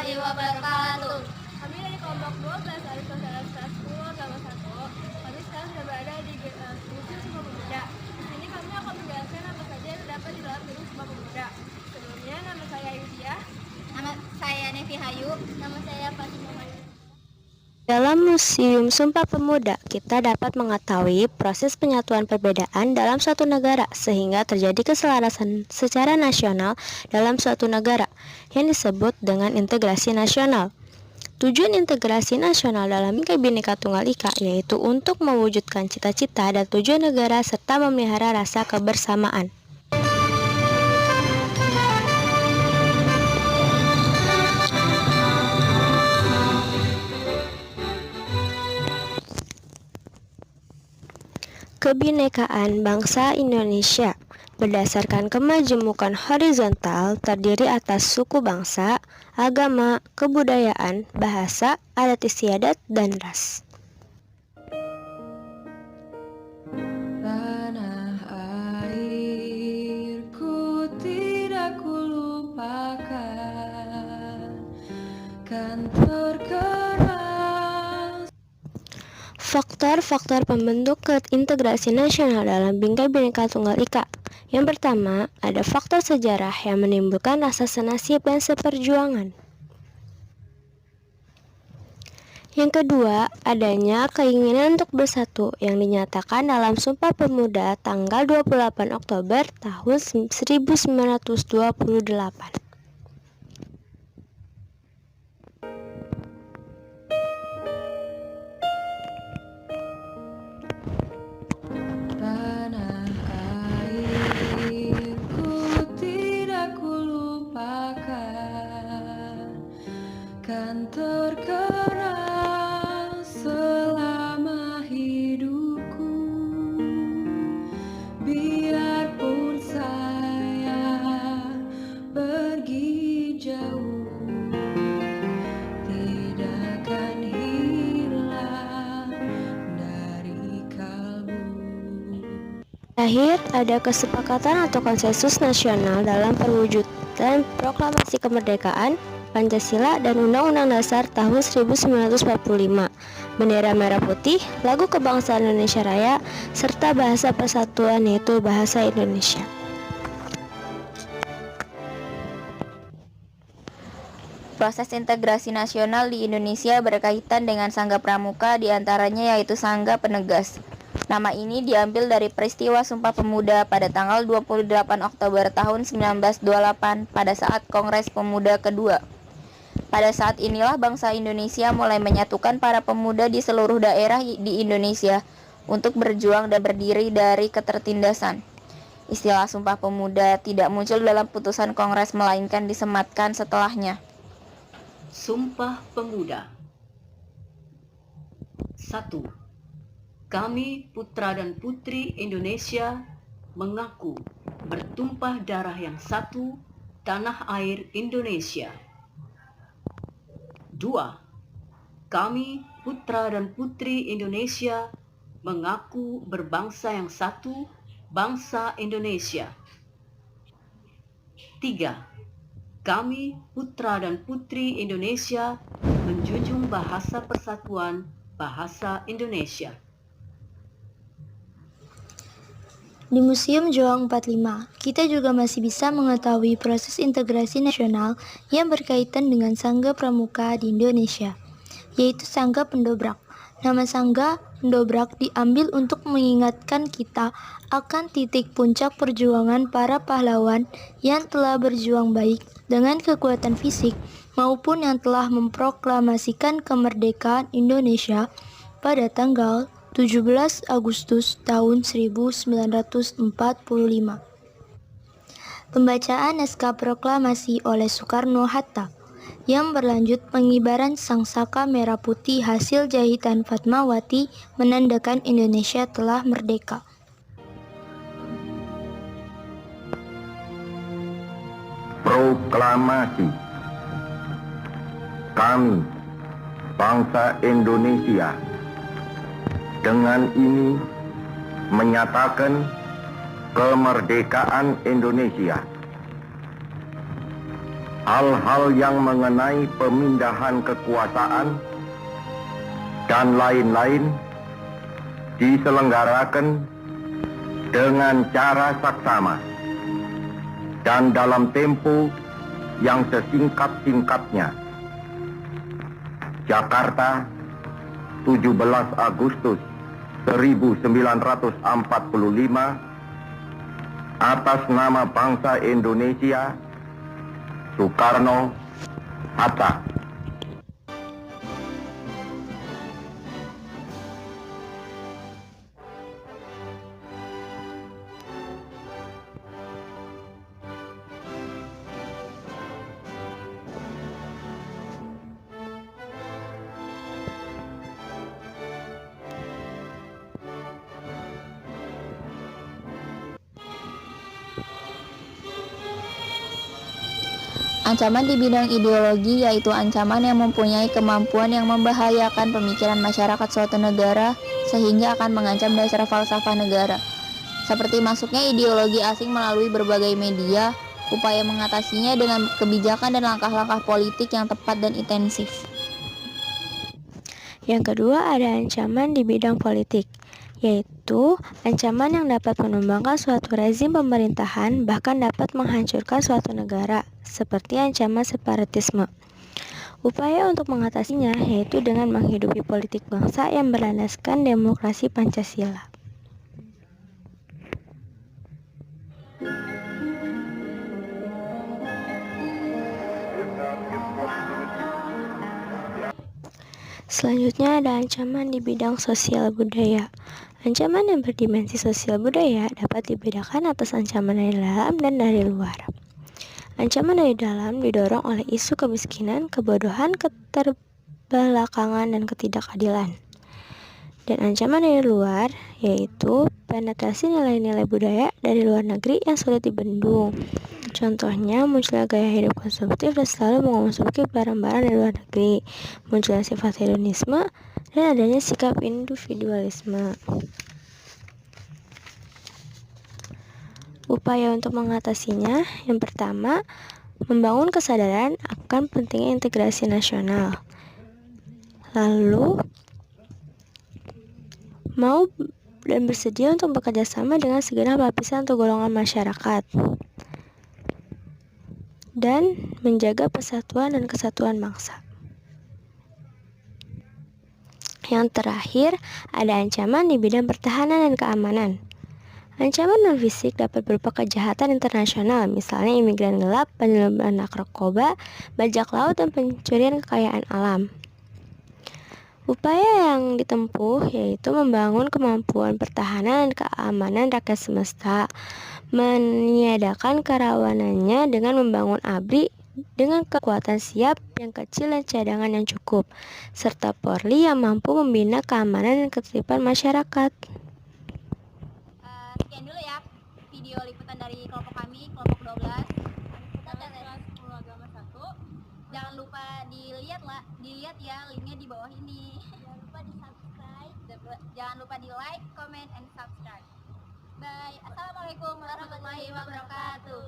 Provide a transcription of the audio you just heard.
warahmatullahi wabarakatuh. Kami dari kelompok 12 alif kelas 10 agama 1. Kami sekarang sudah berada di Museum Sumpah Pemuda. Di sini kami akan menjelaskan apa saja yang terdapat di dalam Gedung Sumpah Pemuda. Sebelumnya, nama saya Yudia. Nama saya Nevi Hayu. Nama saya Fatimah. Dalam Museum Sumpah Pemuda, kita dapat mengetahui proses penyatuan perbedaan dalam suatu negara sehingga terjadi keselarasan secara nasional dalam suatu negara yang disebut dengan integrasi nasional. Tujuan integrasi nasional dalam Bhinneka Tunggal Ika yaitu untuk mewujudkan cita-cita dan tujuan negara serta memelihara rasa kebersamaan. Kebinekaan bangsa Indonesia berdasarkan kemajemukan horizontal terdiri atas suku bangsa, agama, kebudayaan, bahasa, adat istiadat, dan ras. Tanah airku tidak kulupakan, kan terkenal. Faktor-faktor pembentuk integrasi nasional dalam Bhinneka Tunggal Ika. Yang pertama, ada faktor sejarah yang menimbulkan rasa senasib dan seperjuangan. Yang kedua, adanya keinginan untuk bersatu yang dinyatakan dalam Sumpah Pemuda tanggal 28 Oktober tahun 1928. Tanah airku tidak kulupakan, kan terkenal selama hidupku. Biarpun saya pergi jauh, tidak akan hilang dari kalbu. Terakhir, ada kesepakatan atau konsensus nasional dalam perwujudan proklamasi kemerdekaan, Pancasila, dan Undang-Undang Dasar tahun 1945, bendera merah putih, lagu kebangsaan Indonesia Raya, serta bahasa persatuan yaitu bahasa Indonesia. Proses integrasi nasional di Indonesia berkaitan dengan Sangga Pramuka, diantaranya yaitu Sangga Penegas. Nama ini diambil dari peristiwa Sumpah Pemuda pada tanggal 28 Oktober tahun 1928 pada saat Kongres Pemuda kedua. Pada saat inilah bangsa Indonesia mulai menyatukan para pemuda di seluruh daerah di Indonesia untuk berjuang dan berdiri dari ketertindasan. Istilah Sumpah Pemuda tidak muncul dalam putusan Kongres melainkan disematkan setelahnya. Sumpah Pemuda. 1. Kami putra dan putri Indonesia mengaku bertumpah darah yang satu, tanah air Indonesia. 2. Kami putra dan putri Indonesia mengaku berbangsa yang satu, bangsa Indonesia. 3. Kami putra dan putri Indonesia menjunjung bahasa persatuan, bahasa Indonesia. Di Museum Joang 45, kita juga masih bisa mengetahui proses integrasi nasional yang berkaitan dengan Sangga Pramuka di Indonesia, yaitu Sangga Pendobrak. Nama Sangga Pendobrak diambil untuk mengingatkan kita akan titik puncak perjuangan para pahlawan yang telah berjuang baik dengan kekuatan fisik maupun yang telah memproklamasikan kemerdekaan Indonesia pada tanggal 17 Agustus tahun 1945. Pembacaan naskah proklamasi oleh Soekarno-Hatta yang berlanjut pengibaran sangsaka merah putih hasil jahitan Fatmawati menandakan Indonesia telah merdeka. Proklamasi. Kami, bangsa Indonesia, dengan ini menyatakan kemerdekaan Indonesia. hal-hal yang mengenai pemindahan kekuasaan, dan lain-lain diselenggarakan dengan cara saksama dan dalam tempo yang sesingkat-singkatnya. Jakarta, 17 Agustus 1945, atas nama bangsa Indonesia, Soekarno-Hatta. Ancaman di bidang ideologi yaitu ancaman yang mempunyai kemampuan yang membahayakan pemikiran masyarakat suatu negara sehingga akan mengancam dasar falsafah negara. Seperti masuknya ideologi asing melalui berbagai media, upaya mengatasinya dengan kebijakan dan langkah-langkah politik yang tepat dan intensif. Yang kedua ada ancaman di bidang politik, yaitu ancaman yang dapat menumbangkan suatu rezim pemerintahan bahkan dapat menghancurkan suatu negara, seperti ancaman separatisme. Upaya untuk mengatasinya yaitu dengan menghidupi politik bangsa yang berlandaskan demokrasi Pancasila. Selanjutnya ada ancaman di bidang sosial budaya. Ancaman yang berdimensi sosial budaya dapat dibedakan atas ancaman dari dalam dan dari luar. Ancaman dari dalam didorong oleh isu kemiskinan, kebodohan, keterbelakangan, dan ketidakadilan. Dan ancaman dari luar yaitu penetrasi nilai-nilai budaya dari luar negeri yang sulit dibendung. Contohnya, munculnya gaya hidup konsumtif dan selalu mengonsumsi barang-barang dari luar negeri, munculnya sifat hedonisme, dan adanya sikap individualisme. Upaya untuk mengatasinya, yang pertama, membangun kesadaran akan pentingnya integrasi nasional. Lalu, mau dan bersedia untuk bekerja sama dengan segenap lapisan atau golongan masyarakat. Dan menjaga persatuan dan kesatuan bangsa. Yang terakhir, ada ancaman di bidang pertahanan dan keamanan. Ancaman non-fisik dapat berupa kejahatan internasional, misalnya imigran gelap, penyelundupan narkoba, bajak laut, dan pencurian kekayaan alam. Upaya yang ditempuh yaitu membangun kemampuan pertahanan dan keamanan rakyat semesta, meniadakan kerawanannya dengan membangun ABRI dengan kekuatan siap yang kecil dan cadangan yang cukup, serta Polri yang mampu membina keamanan dan ketertiban masyarakat. Sekian dulu ya video liputan dari kelompok kami, kelompok 12. Kita kelas 10 agama 1. Jangan lupa dilihat ya linknya di bawah ini. Jangan lupa di subscribe. Jangan lupa di like, comment, and subscribe. Bye. Assalamualaikum warahmatullahi wabarakatuh.